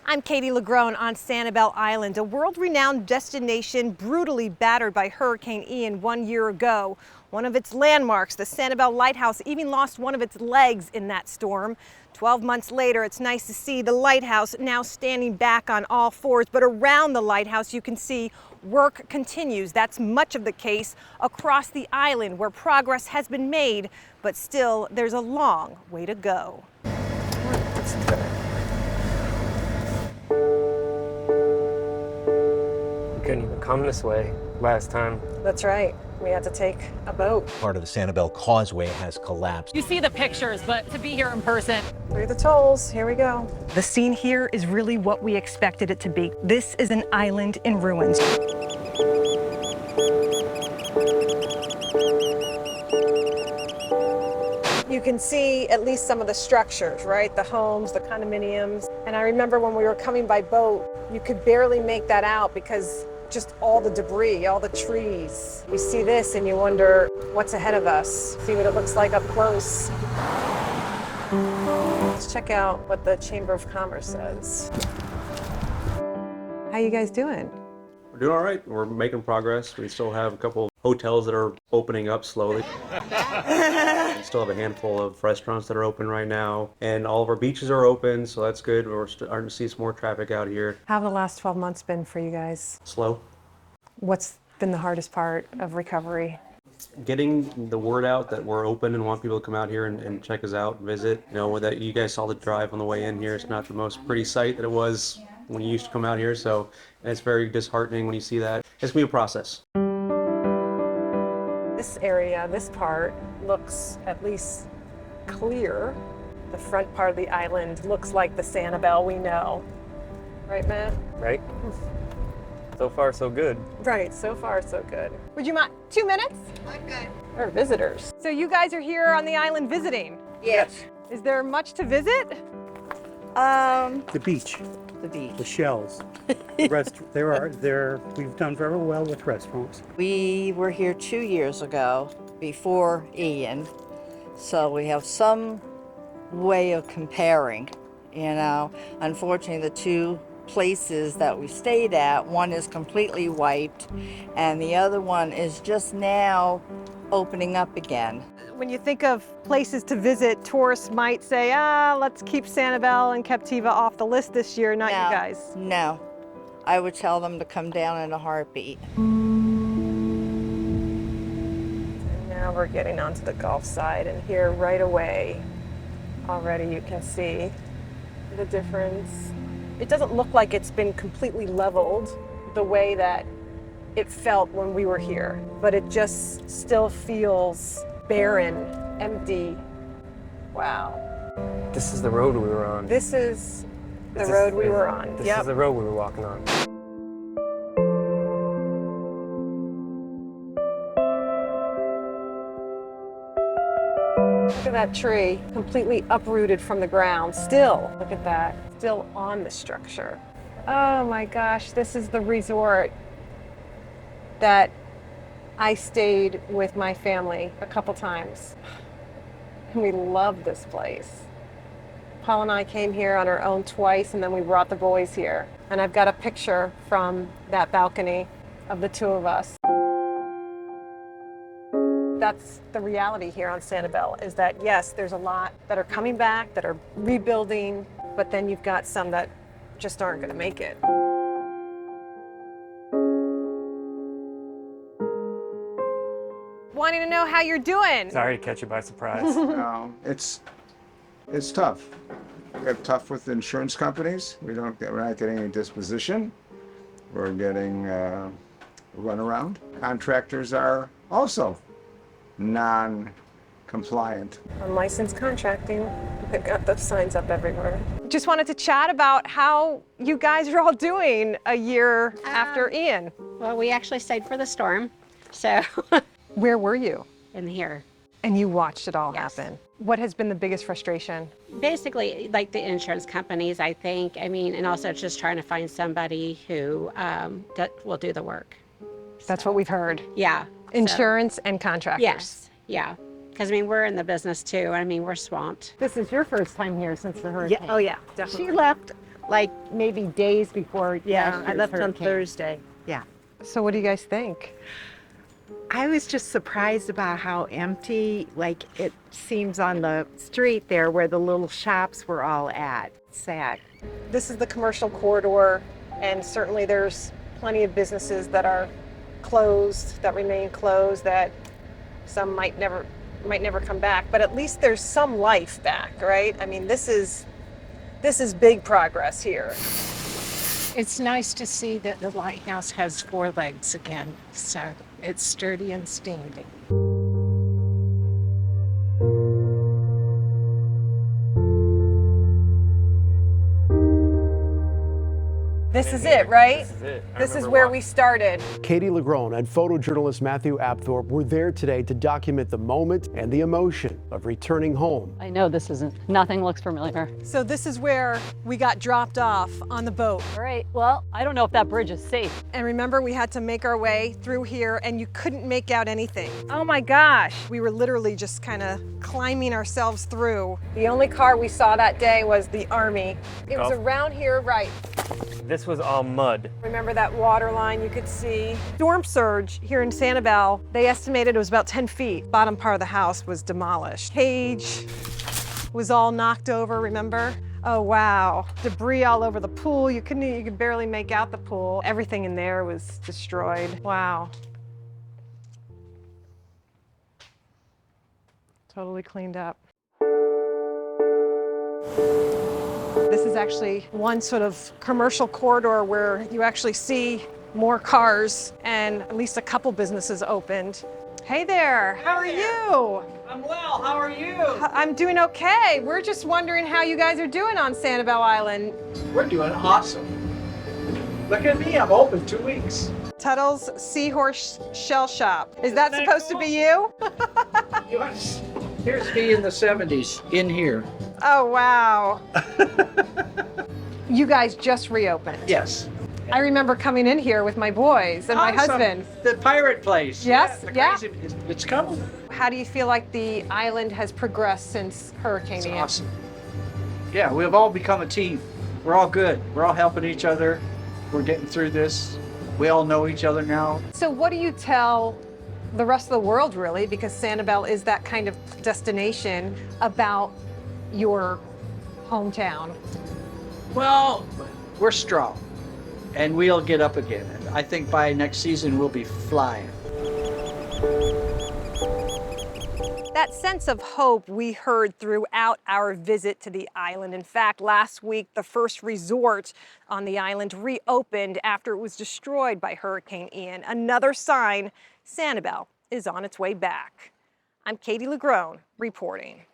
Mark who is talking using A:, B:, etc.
A: I'm Katie LaGrone on Sanibel Island, a world-renowned destination brutally battered by Hurricane Ian 1 year ago. One of its landmarks, the Sannibel Lighthouse, even lost one of its legs in that storm. 12 months later, it's nice to see the lighthouse now standing back on all fours, but around the lighthouse you can see work continues. That's much of the case across the island where progress has been made, but still there's a long way to go.
B: Couldn't even come this way last time.
A: That's right. We had to take a boat.
C: Part of the Sannibel Causeway has collapsed.
D: You see the pictures, but to be here in person.
A: Through the tolls, here we go. The scene here is really what we expected it to be. This is an island in ruins. You can see at least some of the structures, right? The homes, the condominiums. And I remember when we were coming by boat, you could barely make that out because just all the debris, all the trees. You see this and you wonder what's ahead of us. See what it looks like up close. Let's check out what the Chamber of Commerce says. How you guys doing?
E: We're doing all right. We're making progress. We still have a couple of hotels that are opening up slowly. We still have a handful of restaurants that are open right now. And all of our beaches are open, so that's good. We're starting to see some more traffic out here.
A: How have the last 12 months been for you guys?
E: Slow.
A: What's been the hardest part of recovery?
E: Getting the word out that we're open and want people to come out here and check us out, visit. You know, that you guys saw the drive on the way in here. It's not the most pretty sight that it was when you used to come out here, so it's very disheartening when you see that. It's gonna be a process.
A: This area, this part, looks at least clear. The front part of the island looks like the Sannibel we know. Right, Matt?
B: Right? So far, so good.
A: Right, so far so good. Would you mind 2 minutes?
F: I'm good.
A: We're visitors. So you guys are here on the island visiting.
F: Yes.
A: Is there much to visit?
G: The beach,
F: The beach.
G: the shells. We've done very well with restaurants.
F: We were here 2 years ago before Ian, so we have some way of comparing. You know, unfortunately, the two places that we stayed at, one is completely wiped, and the other one is just now opening up again.
A: When you think of places to visit, tourists might say, let's keep Sannibel and Captiva off the list this year, not you guys.
F: No, I would tell them to come down in a heartbeat.
A: And now we're getting onto the Gulf side, and here right away, already you can see the difference. It doesn't look like it's been completely leveled the way that it felt when we were here, but it just still feels barren, empty. Wow.
B: This is the road we were on.
A: This is the road we were on.
B: This
A: Yep.
B: is the road we were walking on.
A: Look at that tree, completely uprooted from the ground. Still, look at that, still on the structure. Oh my gosh, this is the resort that I stayed with my family a couple times. And we love this place. Paul and I came here on our own twice, and then we brought the boys here. And I've got a picture from that balcony of the two of us. That's the reality here on Sannibel, is that yes, there's a lot that are coming back, that are rebuilding, but then you've got some that just aren't gonna make it. Wanting to know how you're doing.
B: Sorry to catch you by surprise.
H: No, it's tough. We're tough with insurance companies. We're not getting any disposition. We're getting runaround. Contractors are also non-compliant.
A: Unlicensed contracting. They've got those signs up everywhere. Just wanted to chat about how you guys are all doing a year after Ian.
I: Well, we actually stayed for the storm, so
A: Where were you?
I: in here.
A: And you watched it all
I: Yes.
A: happen. What has been the biggest frustration?
I: Basically, like the insurance companies, I think. I mean, and also just trying to find somebody who will do the work.
A: That's what we've heard.
I: Yeah. so-
A: Insurance and contractors.
I: Yes. Yeah. Because I mean, we're in the business too. I mean, we're swamped.
A: This is your first time here since the hurricane.
D: Yeah, oh yeah.
A: Definitely.
D: She left
J: like maybe days before.
A: Yeah,
J: last
A: I
J: year's
A: left on
J: hurricane.
A: Thursday.
J: Yeah.
A: So what do you guys think?
J: I was just surprised about how empty, like it seems on the street there where the little shops were all at. Sad.
A: This is the commercial corridor, and certainly there's plenty of businesses that are closed, that remain closed, that some might never come back, but at least there's some life back, right? I mean, this is big progress here.
K: It's nice to see that the lighthouse has 4 legs again, so it's sturdy and standing.
A: This is it, right?
B: This is it.
A: This is where we started.
L: Katie LaGrone and photojournalist Matthew Apthorp were there today to document the moment and the emotion of returning home.
D: I know this isn't, nothing looks familiar.
A: So this is where we got dropped off on the boat.
D: All right, well, I don't know if that bridge is safe.
A: And remember, we had to make our way through here and you couldn't make out anything. Oh my gosh. We were literally just kind of climbing ourselves through. The only car we saw that day was the Army. It was around here, right?
B: This was all mud.
A: Remember that water line you could see? Storm surge here in Sannibel, they estimated it was about 10 feet. Bottom part of the house was demolished. Cage was all knocked over, remember? Oh wow, debris all over the pool. You could barely make out the pool. Everything in there was destroyed. Wow. Totally cleaned up. This is actually one sort of commercial corridor where you actually see more cars and at least a couple businesses opened. Hey there, how are you?
M: I'm well, how are you?
A: I'm doing okay. We're just wondering how you guys are doing on Sanibel Island.
M: We're doing awesome. Look at me, I'm open 2 weeks.
A: Tuttle's Seahorse Shell Shop. Is that supposed to be you?
M: Here's me in the 70s, in here.
A: Oh, wow. You guys just reopened.
M: Yes.
A: I remember coming in here with my boys and my husband.
M: The pirate place.
A: Yes, yeah.
M: It's coming.
A: How do you feel like the island has progressed since Hurricane
M: It's
A: Ian?
M: awesome. Yeah, we've all become a team. We're all good. We're all helping each other. We're getting through this. We all know each other now.
A: So what do you tell the rest of the world, really, because Sannibel is that kind of destination, about your hometown?
M: Well, we're strong, and we'll get up again. And I think by next season, we'll be flying.
A: That sense of hope we heard throughout our visit to the island. In fact, last week, the first resort on the island reopened after it was destroyed by Hurricane Ian. Another sign Sannibel is on its way back. I'm Katie LaGrone reporting.